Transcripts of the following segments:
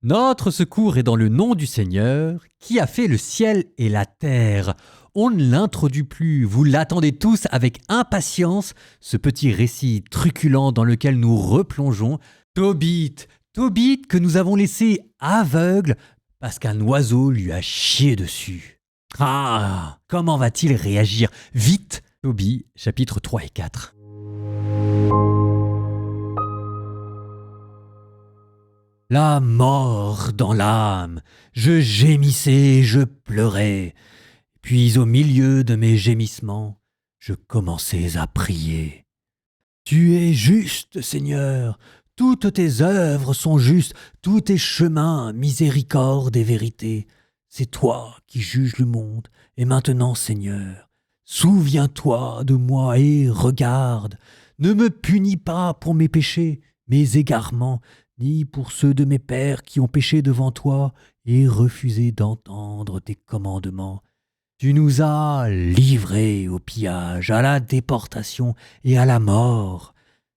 Notre secours est dans le nom du Seigneur, qui a fait le ciel et la terre. On ne l'introduit plus, vous l'attendez tous avec impatience, ce petit récit truculent dans lequel nous replongeons. Tobit, Tobit que nous avons laissé aveugle parce qu'un oiseau lui a chié dessus. Ah, comment va-t-il réagir? Vite, Tobit, chapitres 3 et 4. La mort dans l'âme, je gémissais, je pleurais. Puis au milieu de mes gémissements, je commençais à prier. Tu es juste, Seigneur, toutes tes œuvres sont justes, tous tes chemins, miséricorde et vérité. C'est toi qui juges le monde, et maintenant, Seigneur, souviens-toi de moi et regarde. Ne me punis pas pour mes péchés, mes égarements, ni pour ceux de mes pères qui ont péché devant toi et refusé d'entendre tes commandements. Tu nous as livrés au pillage, à la déportation et à la mort,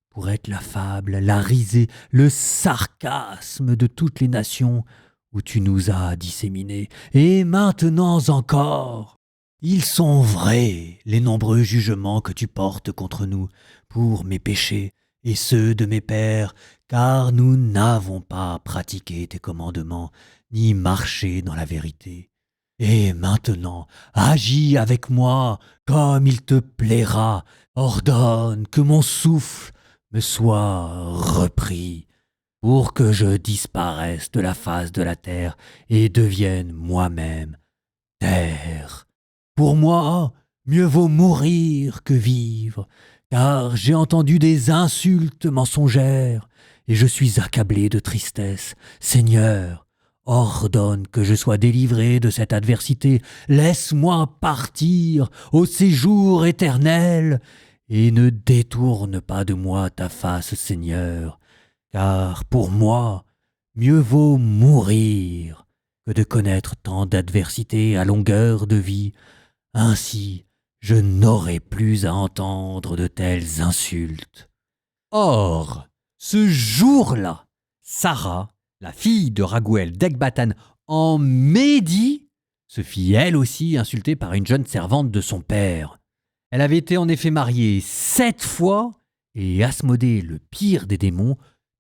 pour être la fable, la risée, le sarcasme de toutes les nations où tu nous as disséminés. Et maintenant encore, ils sont vrais, les nombreux jugements que tu portes contre nous, pour mes péchés et ceux de mes pères, car nous n'avons pas pratiqué tes commandements, ni marché dans la vérité. Et maintenant, agis avec moi comme il te plaira, ordonne que mon souffle me soit repris, pour que je disparaisse de la face de la terre et devienne moi-même terre. Pour moi, mieux vaut mourir que vivre, car j'ai entendu des insultes mensongères, et je suis accablé de tristesse. Seigneur, ordonne que je sois délivré de cette adversité. Laisse-moi partir au séjour éternel, et ne détourne pas de moi ta face, Seigneur, car pour moi, mieux vaut mourir que de connaître tant d'adversités à longueur de vie. Ainsi, je n'aurai plus à entendre de telles insultes. Or, ce jour-là, Sarah, la fille de Raguël d'Ecbatan en Médie, se fit elle aussi insulter par une jeune servante de son père. Elle avait été en effet mariée 7 fois, et Asmodée, le pire des démons,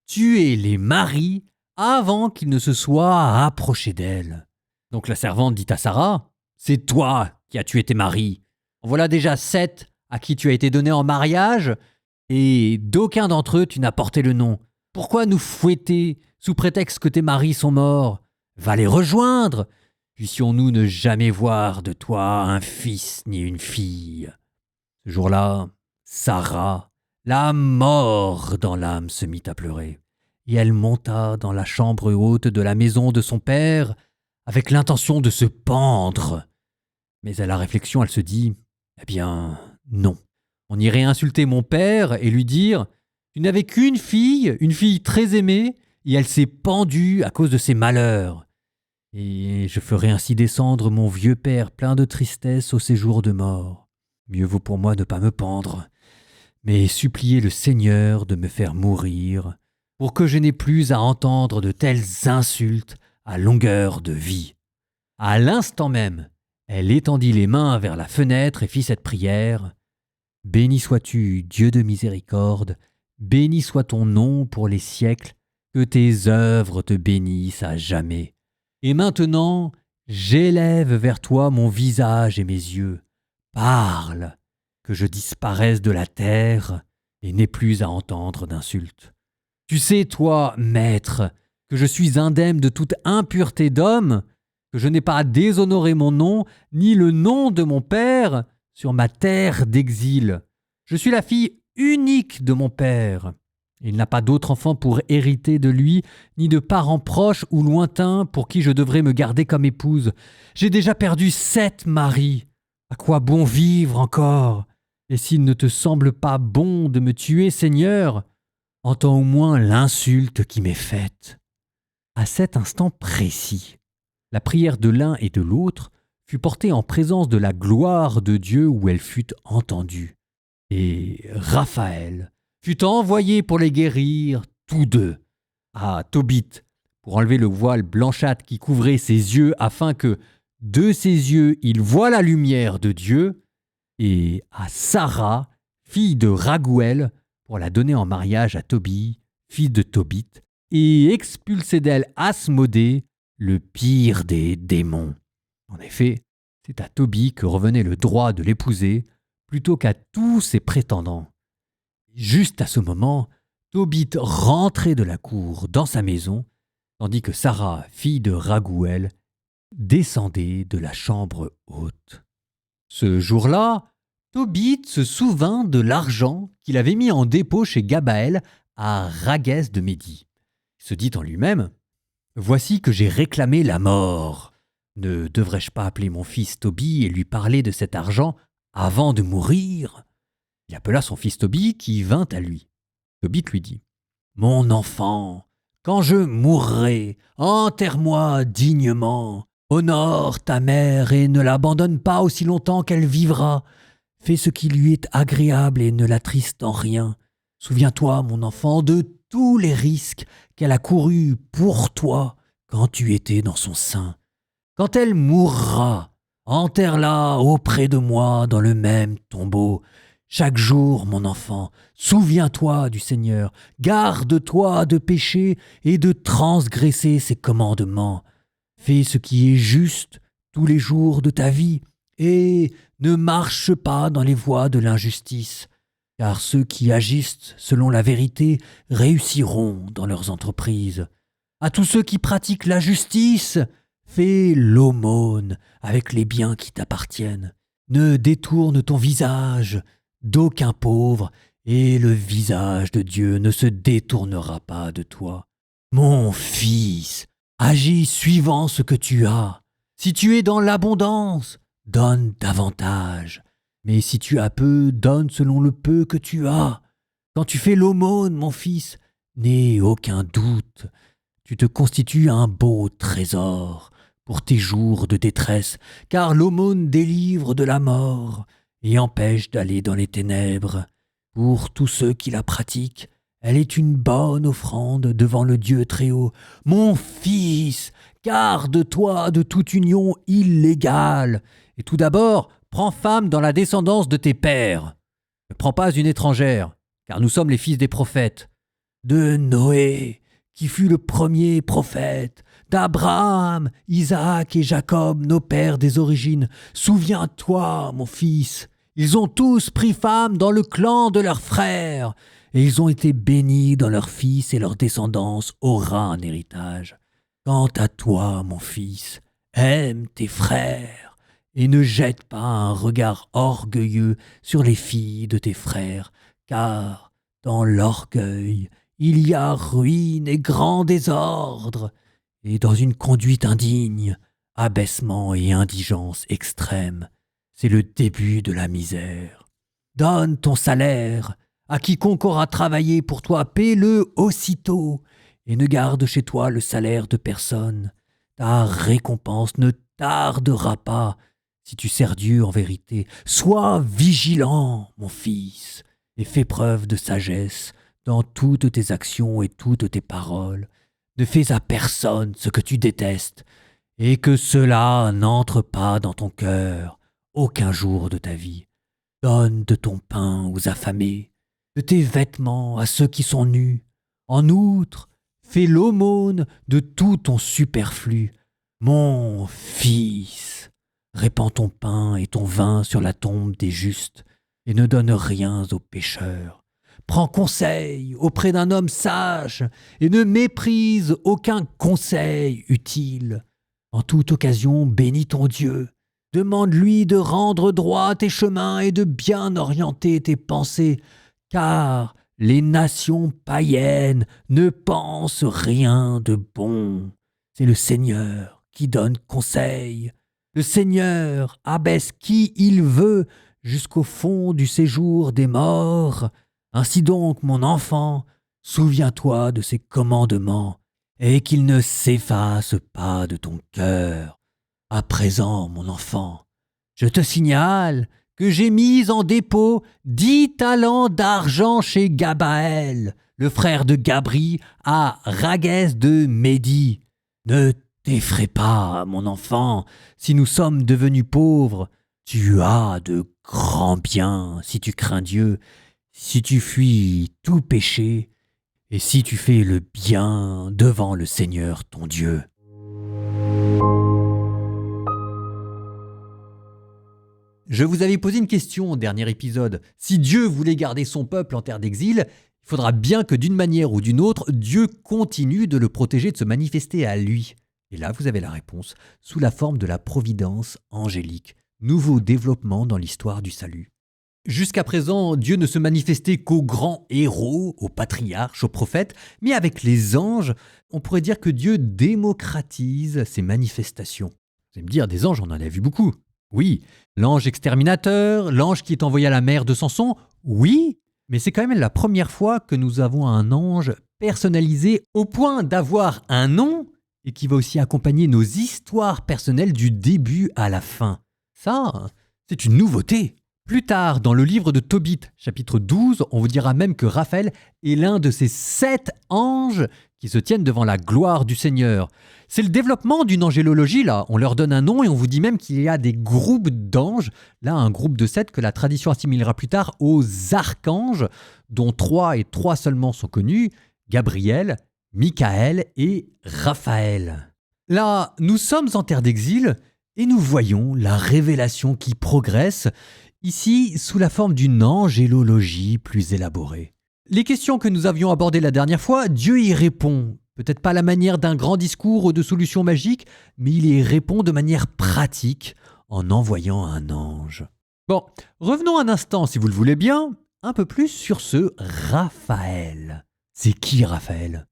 tuait les maris avant qu'ils ne se soient approchés d'elle. Donc la servante dit à Sarah, « C'est toi qui as tué tes maris. En voilà déjà 7 à qui tu as été donné en mariage, et d'aucun d'entre eux tu n'as porté le nom. Pourquoi nous fouetter sous prétexte que tes maris sont morts? Va les rejoindre. Puissions-nous ne jamais voir de toi un fils ni une fille. » Ce jour-là, Sarah, la mort dans l'âme, se mit à pleurer, et elle monta dans la chambre haute de la maison de son père avec l'intention de se pendre. Mais à la réflexion, elle se dit « Eh bien, non. On irait insulter mon père et lui dire « Tu n'avais qu'une fille très aimée, et elle s'est pendue à cause de ses malheurs. Et je ferai ainsi descendre mon vieux père plein de tristesse au séjour de mort. Mieux vaut pour moi ne pas me pendre, mais supplier le Seigneur de me faire mourir, pour que je n'ai plus à entendre de telles insultes à longueur de vie. » À l'instant même, elle étendit les mains vers la fenêtre et fit cette prière. « Béni sois-tu, Dieu de miséricorde, béni soit ton nom pour les siècles, que tes œuvres te bénissent à jamais. Et maintenant, j'élève vers toi mon visage et mes yeux. Parle, que je disparaisse de la terre et n'ai plus à entendre d'insultes. Tu sais, toi, maître, que je suis indemne de toute impureté d'homme, que je n'ai pas à déshonorer mon nom, ni le nom de mon père, sur ma terre d'exil. Je suis la fille unique de mon père. Il n'a pas d'autre enfant pour hériter de lui, ni de parents proches ou lointains pour qui je devrais me garder comme épouse. J'ai déjà perdu 7 maris. À quoi bon vivre encore? Et s'il ne te semble pas bon de me tuer, Seigneur, entends au moins l'insulte qui m'est faite. » À cet instant précis, la prière de l'un et de l'autre fut portée en présence de la gloire de Dieu où elle fut entendue. Et Raphaël fut envoyé pour les guérir tous deux. Ah, Tobit, pour enlever le voile blanchâtre qui couvrait ses yeux afin que, de ses yeux, il voie la lumière de Dieu, et à Sarah, fille de Raguël, pour la donner en mariage à Tobie, fils de Tobit, et expulser d'elle Asmodée, le pire des démons. En effet, c'est à Tobie que revenait le droit de l'épouser, plutôt qu'à tous ses prétendants. Juste à ce moment, Tobit rentrait de la cour dans sa maison, tandis que Sarah, fille de Raguël, descendait de la chambre haute. Ce jour-là, Tobit se souvint de l'argent qu'il avait mis en dépôt chez Gabaël à Raguès de Médie. Il se dit en lui-même « Voici que j'ai réclamé la mort. Ne devrais-je pas appeler mon fils Tobie et lui parler de cet argent avant de mourir ?» Il appela son fils Tobie qui vint à lui. Tobit lui dit « Mon enfant, quand je mourrai, enterre-moi dignement. Honore ta mère et ne l'abandonne pas aussi longtemps qu'elle vivra. Fais ce qui lui est agréable et ne l'attriste en rien. Souviens-toi, mon enfant, de tous les risques qu'elle a courus pour toi quand tu étais dans son sein. Quand elle mourra, enterre-la auprès de moi dans le même tombeau. Chaque jour, mon enfant, souviens-toi du Seigneur, garde-toi de pécher et de transgresser ses commandements. Fais ce qui est juste tous les jours de ta vie et ne marche pas dans les voies de l'injustice, car ceux qui agissent selon la vérité réussiront dans leurs entreprises. À tous ceux qui pratiquent la justice, fais l'aumône avec les biens qui t'appartiennent. Ne détourne ton visage d'aucun pauvre, et le visage de Dieu ne se détournera pas de toi. Mon fils, agis suivant ce que tu as. Si tu es dans l'abondance, donne davantage. Mais si tu as peu, donne selon le peu que tu as. Quand tu fais l'aumône, mon fils, n'aie aucun doute. Tu te constitues un beau trésor pour tes jours de détresse, car l'aumône délivre de la mort et empêche d'aller dans les ténèbres. Pour tous ceux qui la pratiquent, elle est une bonne offrande devant le Dieu Très-Haut. Mon fils, garde-toi de toute union illégale. Et tout d'abord, prends femme dans la descendance de tes pères. Ne prends pas une étrangère, car nous sommes les fils des prophètes. De Noé, qui fut le premier prophète, d'Abraham, Isaac et Jacob, nos pères des origines. Souviens-toi, mon fils, ils ont tous pris femme dans le clan de leurs frères, et ils ont été bénis dans leurs fils, et leur descendance aura un héritage. Quant à toi, mon fils, aime tes frères, et ne jette pas un regard orgueilleux sur les filles de tes frères, car dans l'orgueil, il y a ruine et grand désordre, et dans une conduite indigne, abaissement et indigence extrême. C'est le début de la misère. Donne ton salaire à quiconque aura travaillé pour toi, paie-le aussitôt, et ne garde chez toi le salaire de personne. Ta récompense ne tardera pas si tu sers Dieu en vérité. Sois vigilant, mon fils, et fais preuve de sagesse dans toutes tes actions et toutes tes paroles. Ne fais à personne ce que tu détestes, et que cela n'entre pas dans ton cœur aucun jour de ta vie. Donne de ton pain aux affamés, de tes vêtements à ceux qui sont nus. En outre, fais l'aumône de tout ton superflu. Mon fils, répands ton pain et ton vin sur la tombe des justes, et ne donne rien aux pécheurs. Prends conseil auprès d'un homme sage, et ne méprise aucun conseil utile. En toute occasion, bénis ton Dieu. Demande-lui de rendre droit tes chemins et de bien orienter tes pensées, car les nations païennes ne pensent rien de bon. C'est le Seigneur qui donne conseil. Le Seigneur abaisse qui il veut jusqu'au fond du séjour des morts. Ainsi donc, mon enfant, souviens-toi de ses commandements et qu'ils ne s'effacent pas de ton cœur. À présent, mon enfant, je te signale que j'ai mis en dépôt 10 talents d'argent chez Gabaël, le frère de Gabri, à Ragès de Médie. Ne t'effraie pas, mon enfant, si nous sommes devenus pauvres. Tu as de grands biens si tu crains Dieu, si tu fuis tout péché, et si tu fais le bien devant le Seigneur ton Dieu. Je vous avais posé une question au dernier épisode. Si Dieu voulait garder son peuple en terre d'exil, il faudra bien que d'une manière ou d'une autre, Dieu continue de le protéger, de se manifester à lui. Et là, vous avez la réponse, sous la forme de la providence angélique. Nouveau développement dans l'histoire du salut. Jusqu'à présent, Dieu ne se manifestait qu'aux grands héros, aux patriarches, aux prophètes, mais avec les anges, on pourrait dire que Dieu démocratise ses manifestations. Vous allez me dire, des anges, on en a vu beaucoup. Oui, l'ange exterminateur, l'ange qui est envoyé à la mer de Samson, oui, mais c'est quand même la première fois que nous avons un ange personnalisé au point d'avoir un nom et qui va aussi accompagner nos histoires personnelles du début à la fin. Ça, c'est une nouveauté. Plus tard, dans le livre de Tobit, chapitre 12, on vous dira même que Raphaël est l'un de ces 7 anges qui se tiennent devant la gloire du Seigneur. C'est le développement d'une angélologie, là. On leur donne un nom et on vous dit même qu'il y a des groupes d'anges. Là, un groupe de 7 que la tradition assimilera plus tard aux archanges, dont 3 et 3 seulement sont connus, Gabriel, Michael et Raphaël. Là, nous sommes en terre d'exil et nous voyons la révélation qui progresse, ici sous la forme d'une angélologie plus élaborée. Les questions que nous avions abordées la dernière fois, Dieu y répond. Peut-être pas à la manière d'un grand discours ou de solutions magiques, mais il y répond de manière pratique en envoyant un ange. Bon, revenons un instant, si vous le voulez bien, un peu plus sur ce Raphaël. C'est qui Raphaël ?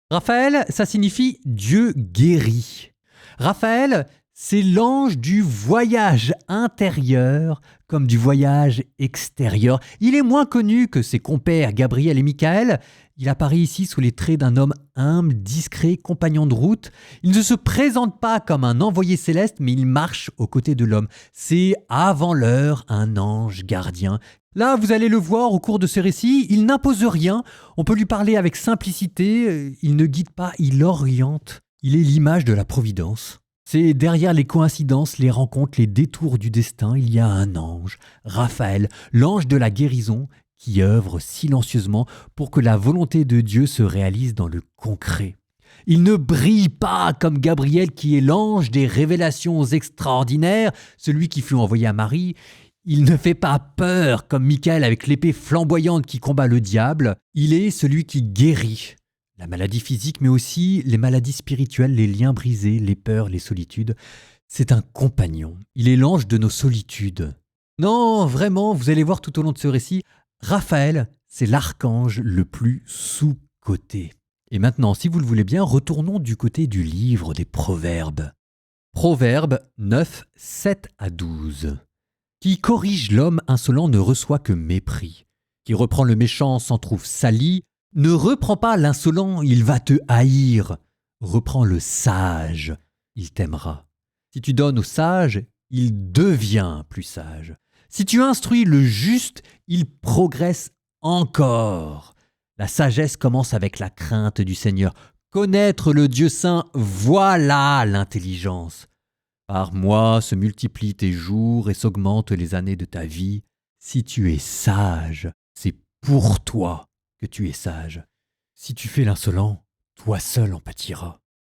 Raphaël, ça signifie Dieu guérit. Raphaël, c'est l'ange du voyage intérieur comme du voyage extérieur. Il est moins connu que ses compères Gabriel et Michael. Il apparaît ici sous les traits d'un homme humble, discret, compagnon de route. Il ne se présente pas comme un envoyé céleste, mais il marche aux côtés de l'homme. C'est avant l'heure un ange gardien. Là, vous allez le voir au cours de ce récit, il n'impose rien. On peut lui parler avec simplicité. Il ne guide pas, il oriente. Il est l'image de la providence. C'est derrière les coïncidences, les rencontres, les détours du destin, il y a un ange, Raphaël, l'ange de la guérison, qui œuvre silencieusement pour que la volonté de Dieu se réalise dans le concret. Il ne brille pas comme Gabriel qui est l'ange des révélations extraordinaires, celui qui fut envoyé à Marie. Il ne fait pas peur comme Michael avec l'épée flamboyante qui combat le diable. Il est celui qui guérit. La maladie physique, mais aussi les maladies spirituelles, les liens brisés, les peurs, les solitudes. C'est un compagnon. Il est l'ange de nos solitudes. Non, vraiment, vous allez voir tout au long de ce récit, Raphaël, c'est l'archange le plus sous-coté. Et maintenant, si vous le voulez bien, retournons du côté du livre des Proverbes. Proverbes 9, 7 à 12. Qui corrige l'homme insolent ne reçoit que mépris. Qui reprend le méchant s'en trouve sali. Ne reprends pas l'insolent, il va te haïr. Reprends le sage, il t'aimera. Si tu donnes au sage, il devient plus sage. Si tu instruis le juste, il progresse encore. La sagesse commence avec la crainte du Seigneur. Connaître le Dieu saint, voilà l'intelligence. Par mois se multiplient tes jours et s'augmentent les années de ta vie. Si tu es sage, c'est pour toi que tu es sage. Si tu fais l'insolent, toi seul en pâtiras.